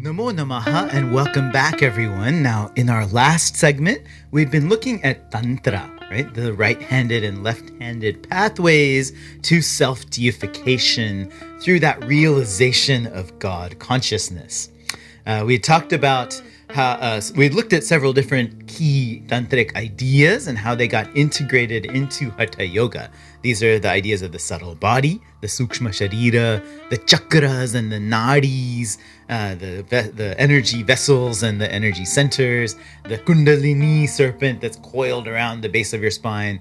Namo Namaha and welcome back, everyone. Now, in our last segment, we've been looking at Tantra, right? The right-handed and left-handed pathways to self-deification through that realization of God consciousness. We talked about how we looked at several different key tantric ideas and how they got integrated into Hatha Yoga. These are the ideas of the subtle body, the sukshma sharira, the chakras and the nadis, the energy vessels and the energy centers, the kundalini serpent that's coiled around the base of your spine.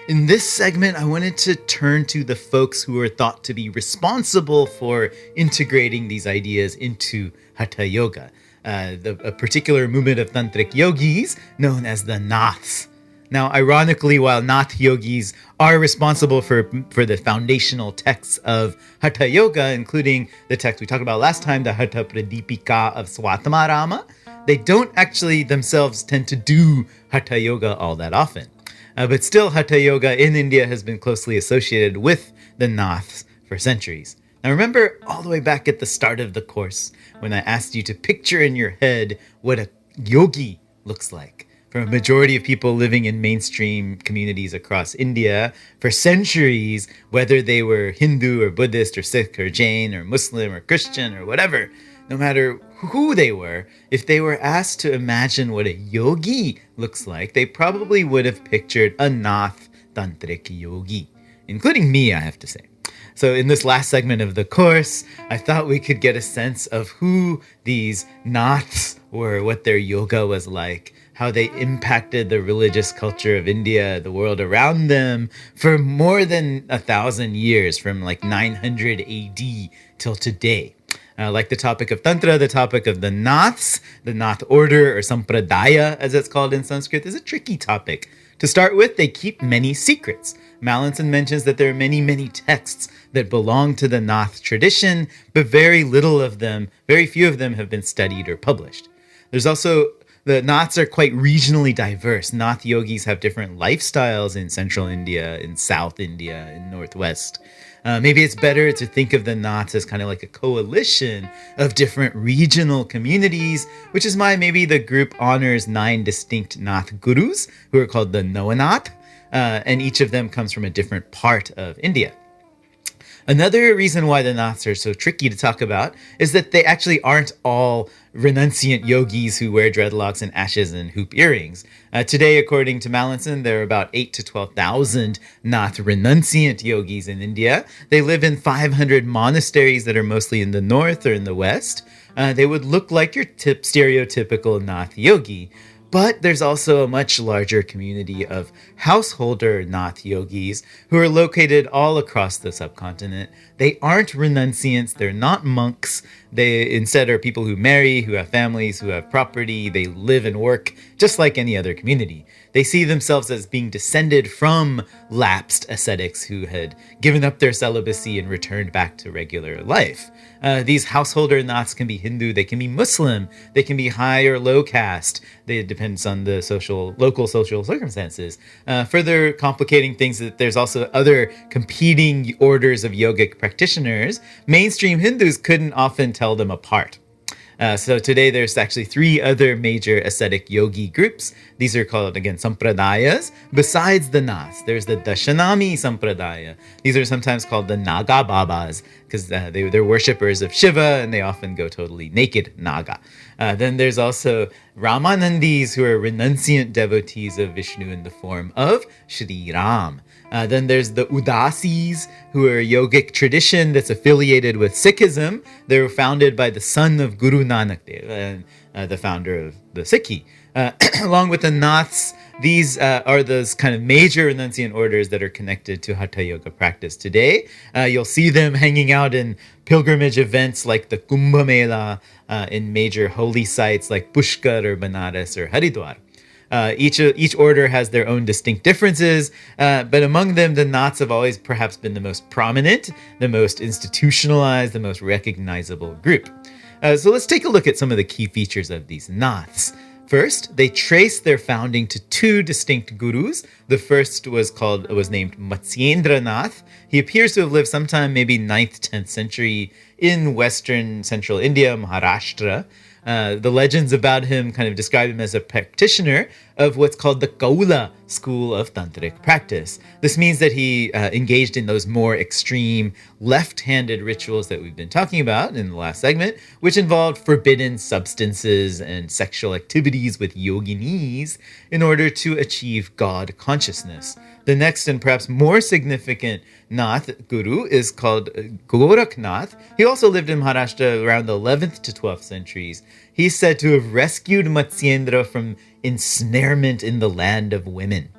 In this segment, I wanted to turn to the folks who are thought to be responsible for integrating these ideas into Hatha Yoga. A particular movement of tantric yogis known as the Naths. Now, ironically, while Nath yogis are responsible for the foundational texts of Hatha Yoga, including the text we talked about last time, the Hatha Pradipika of Swatmarama, they don't actually themselves tend to do Hatha Yoga all that often. But still, Hatha Yoga in India has been closely associated with the Naths for centuries. Now remember all the way back at the start of the course when I asked you to picture in your head what a yogi looks like. For a majority of people living in mainstream communities across India, for centuries, whether they were Hindu or Buddhist or Sikh or Jain or Muslim or Christian or whatever, no matter who they were, if they were asked to imagine what a yogi looks like, they probably would have pictured a Nath Tantric yogi, including me, I have to say. So in this last segment of the course, I thought we could get a sense of who these Naths were, what their yoga was like, how they impacted the religious culture of India, the world around them, for more than 1,000 years, from like 900 AD till today. Like the topic of Tantra, the topic of the Naths, the Nath order, or Sampradaya, as it's called in Sanskrit, is a tricky topic. To start with, they keep many secrets. Mallinson mentions that there are many, many texts that belong to the Nath tradition, but very few of them have been studied or published. There's also the Naths are quite regionally diverse. Nath yogis have different lifestyles in central India, in South India, in Northwest. Maybe it's better to think of the Naths as kind of like a coalition of different regional communities, which is why maybe the group honors 9 distinct Nath gurus, who are called the Noanath, and each of them comes from a different part of India. Another reason why the Naths are so tricky to talk about is that they actually aren't all renunciant yogis who wear dreadlocks and ashes and hoop earrings. Today, according to Mallinson, there are about 8,000 to 12,000 Nath renunciant yogis in India. They live in 500 monasteries that are mostly in the north or in the west. They would look like your stereotypical Nath yogi. But there's also a much larger community of householder Nath yogis who are located all across the subcontinent. They aren't renunciants, they're not monks. They instead are people who marry, who have families, who have property. They live and work just like any other community. They see themselves as being descended from lapsed ascetics who had given up their celibacy and returned back to regular life. These householder Naths can be Hindu, they can be Muslim, they can be high or low caste. It depends on the local social circumstances. Further complicating things, that there's also other competing orders of yogic practitioners. Mainstream Hindus couldn't often tell them apart. So today there's actually 3 other major ascetic yogi groups. These are called, again, Sampradayas. Besides the Naths, there's the Dashanami Sampradaya. These are sometimes called the Naga Babas because they're worshippers of Shiva and they often go totally naked Naga. Then there's also Ramanandis, who are renunciant devotees of Vishnu in the form of Shri Ram. Then there's the Udasis, who are a yogic tradition that's affiliated with Sikhism. They were founded by the son of Guru Nanak Dev, the founder of the Sikhi. Along with the Naths, these are those kind of major renunciant orders that are connected to Hatha Yoga practice today. You'll see them hanging out in pilgrimage events like the Kumbh Mela, in major holy sites like Pushkar or Banaras or Haridwar. Each order has their own distinct differences, but among them, the Naths have always perhaps been the most prominent, the most institutionalized, the most recognizable group. So let's take a look at some of the key features of these Naths. First, they trace their founding to 2 distinct gurus. The first was named Matsyendra Nath. He appears to have lived sometime maybe 9th, 10th century in western central India, Maharashtra. The legends about him kind of describe him as a practitioner of what's called the Kaula school of Tantric practice. This means that he engaged in those more extreme left-handed rituals that we've been talking about in the last segment, which involved forbidden substances and sexual activities with yoginis in order to achieve God consciousness. The next and perhaps more significant Nath guru is called Gorakhnath. He also lived in Maharashtra around the 11th to 12th centuries. He's said to have rescued Matsyendra from ensnarement in the land of women.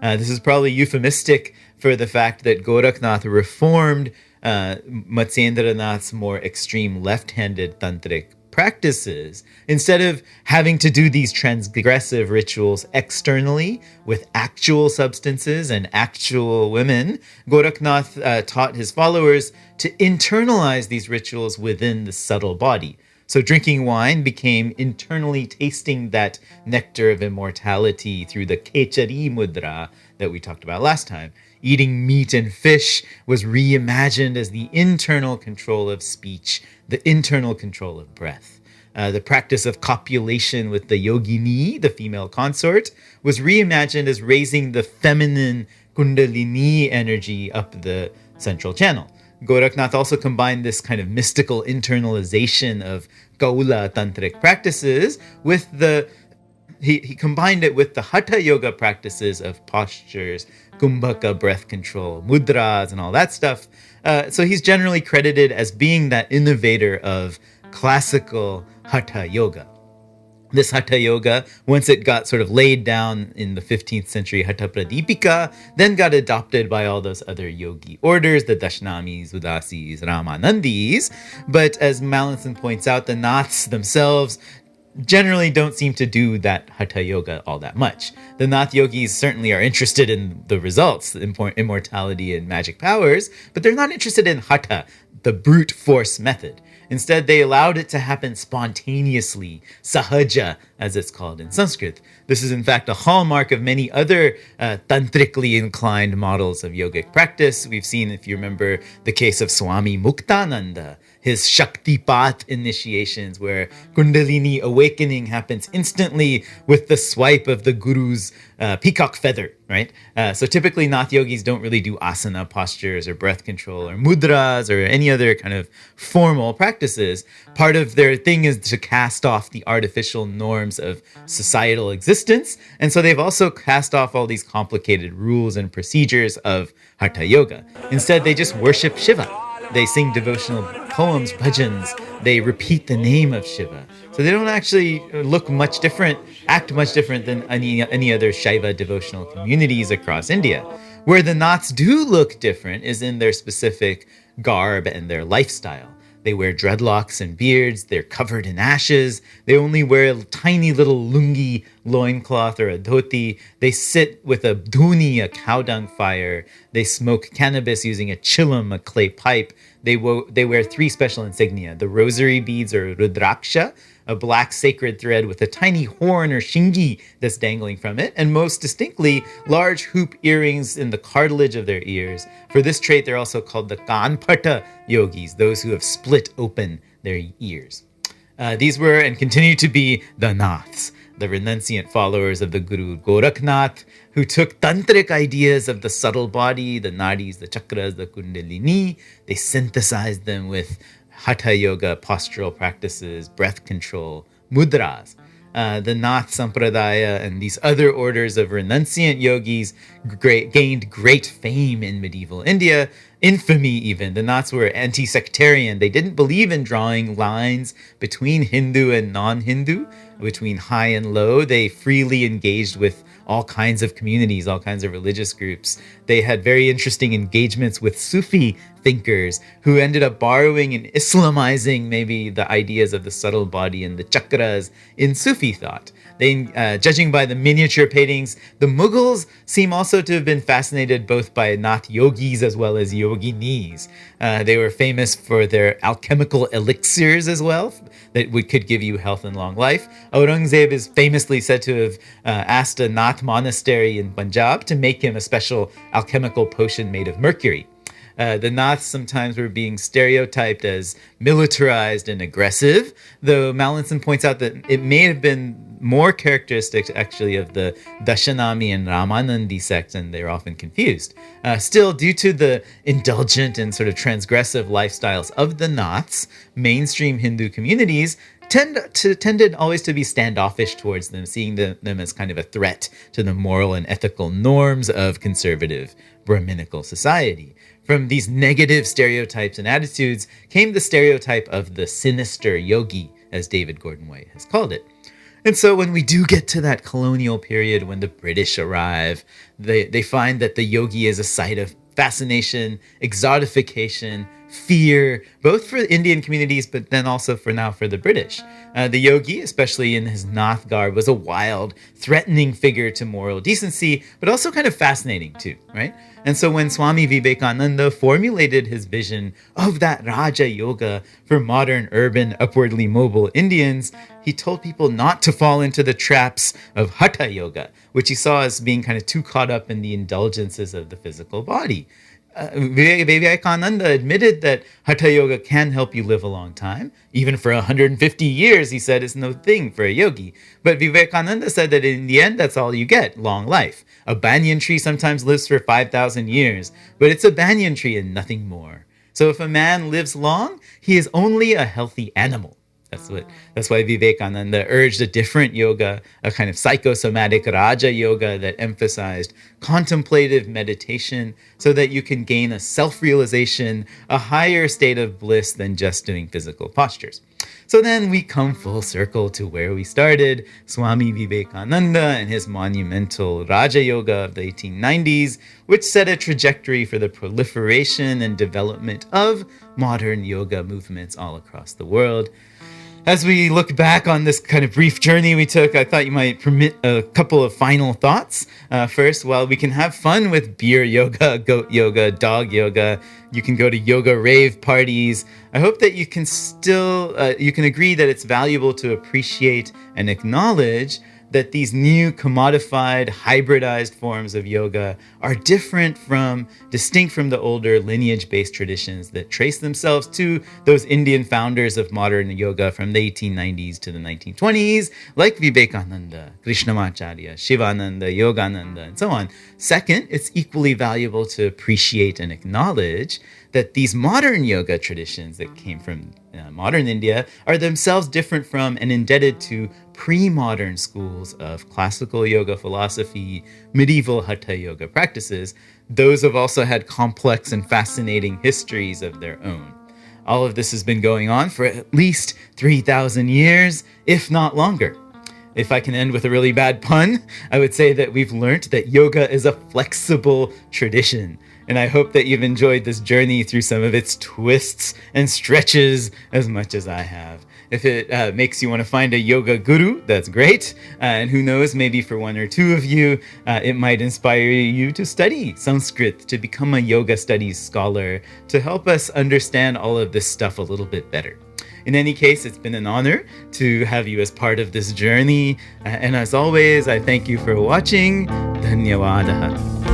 This is probably euphemistic for the fact that Gorakhnath reformed Matsyendra Nath's more extreme left-handed tantric practices. Instead of having to do these transgressive rituals externally with actual substances and actual women, Gorakhnath taught his followers to internalize these rituals within the subtle body. So drinking wine became internally tasting that nectar of immortality through the Kechari mudra that we talked about last time. Eating meat and fish was reimagined as the internal control of speech, the internal control of breath. The practice of copulation with the yogini, the female consort, was reimagined as raising the feminine kundalini energy up the central channel. Gorakhnath also combined this kind of mystical internalization of Kaula tantric practices with he combined it with the Hatha Yoga practices of postures, kumbhaka, breath control, mudras, and all that stuff. So he's generally credited as being that innovator of classical Hatha Yoga. This Hatha Yoga, once it got sort of laid down in the 15th century Hatha Pradipika, then got adopted by all those other yogi orders, the Dashnamis, Udasis, Ramanandis. But as Mallinson points out, the Naths themselves generally don't seem to do that Hatha Yoga all that much. The Nath yogis certainly are interested in the results, immortality and magic powers, but they're not interested in Hatha, the brute force method. Instead, they allowed it to happen spontaneously, sahaja, as it's called in Sanskrit. This is in fact a hallmark of many other tantrically inclined models of yogic practice. We've seen, if you remember, the case of Swami Muktananda, his Shaktipat initiations, where Kundalini awakening happens instantly with the swipe of the guru's peacock feather, right? So typically Nath yogis don't really do asana postures or breath control or mudras or any other kind of formal practices. Part of their thing is to cast off the artificial norms of societal existence. And so they've also cast off all these complicated rules and procedures of Hatha Yoga. Instead, they just worship Shiva. They sing devotional poems, bhajans. They repeat the name of Shiva. So they don't actually look much different, act much different than any other Shaiva devotional communities across India. Where the Naths do look different is in their specific garb and their lifestyle. They wear dreadlocks and beards. They're covered in ashes. They only wear a tiny little lungi loincloth or a dhoti. They sit with a dhuni, a cow dung fire. They smoke cannabis using a chillum, a clay pipe. They wear three special insignia. The rosary beads or rudraksha, a black sacred thread with a tiny horn or shingi that's dangling from it, and most distinctly, large hoop earrings in the cartilage of their ears. For this trait, they're also called the kanpata yogis, those who have split open their ears. These were and continue to be the Naths, the renunciant followers of the Guru Gorakhnath, who took tantric ideas of the subtle body, the nadis, the chakras, the kundalini. They synthesized them with Hatha Yoga postural practices, breath control, mudras. The Nath Sampradaya and these other orders of renunciant yogis gained great fame in medieval India, infamy even. The Naths were anti-sectarian. They didn't believe in drawing lines between Hindu and non-Hindu, between high and low. They freely engaged with all kinds of communities, all kinds of religious groups. They had very interesting engagements with Sufi thinkers who ended up borrowing and Islamizing maybe the ideas of the subtle body and the chakras in Sufi thought. Judging by the miniature paintings, the Mughals seem also to have been fascinated both by Nath yogis as well as yoginis. They were famous for their alchemical elixirs as well, that could give you health and long life. Aurangzeb is famously said to have asked a Nath monastery in Punjab to make him a special alchemical potion made of mercury. The Naths sometimes were being stereotyped as militarized and aggressive, though Mallinson points out that it may have been more characteristic actually of the Dashanami and Ramanandi sects, and they're often confused. Still, due to the indulgent and sort of transgressive lifestyles of the Naths, mainstream Hindu communities tended always to be standoffish towards them, seeing them as kind of a threat to the moral and ethical norms of conservative Brahminical society. From these negative stereotypes and attitudes came the stereotype of the sinister yogi, as David Gordon White has called it. And so when we do get to that colonial period, when the British arrive, they find that the yogi is a site of fascination, exotification, fear, both for Indian communities, but then also for the British. The yogi, especially in his Nath garb, was a wild, threatening figure to moral decency, but also kind of fascinating too, right? And so when Swami Vivekananda formulated his vision of that Raja Yoga for modern, urban, upwardly mobile Indians, he told people not to fall into the traps of Hatha Yoga, which he saw as being kind of too caught up in the indulgences of the physical body. Vivekananda admitted that Hatha Yoga can help you live a long time. Even for 150 years, he said, is no thing for a yogi. But Vivekananda said that in the end, that's all you get, long life. A banyan tree sometimes lives for 5,000 years, but it's a banyan tree and nothing more. So if a man lives long, he is only a healthy animal. That's why Vivekananda urged a different yoga, a kind of psychosomatic Raja Yoga that emphasized contemplative meditation so that you can gain a self-realization, a higher state of bliss than just doing physical postures. So then we come full circle to where we started, Swami Vivekananda and his monumental Raja Yoga of the 1890s, which set a trajectory for the proliferation and development of modern yoga movements all across the world. As we look back on this kind of brief journey we took, I thought you might permit a couple of final thoughts. First, while we can have fun with beer yoga, goat yoga, dog yoga, you can go to yoga rave parties. I hope that you can you can agree that it's valuable to appreciate and acknowledge that these new commodified, hybridized forms of yoga are distinct from the older lineage-based traditions that trace themselves to those Indian founders of modern yoga from the 1890s to the 1920s, like Vivekananda, Krishnamacharya, Shivananda, Yogananda, and so on. Second, it's equally valuable to appreciate and acknowledge that these modern yoga traditions that came from modern India are themselves different from and indebted to pre-modern schools of classical yoga philosophy, medieval Hatha Yoga practices. Those have also had complex and fascinating histories of their own. All of this has been going on for at least 3,000 years, if not longer. If I can end with a really bad pun, I would say that we've learned that yoga is a flexible tradition. And I hope that you've enjoyed this journey through some of its twists and stretches as much as I have. If it makes you want to find a yoga guru, that's great. And who knows, maybe for one or two of you, it might inspire you to study Sanskrit, to become a yoga studies scholar, to help us understand all of this stuff a little bit better. In any case, it's been an honor to have you as part of this journey. And as always, I thank you for watching. Dhanyawadaha.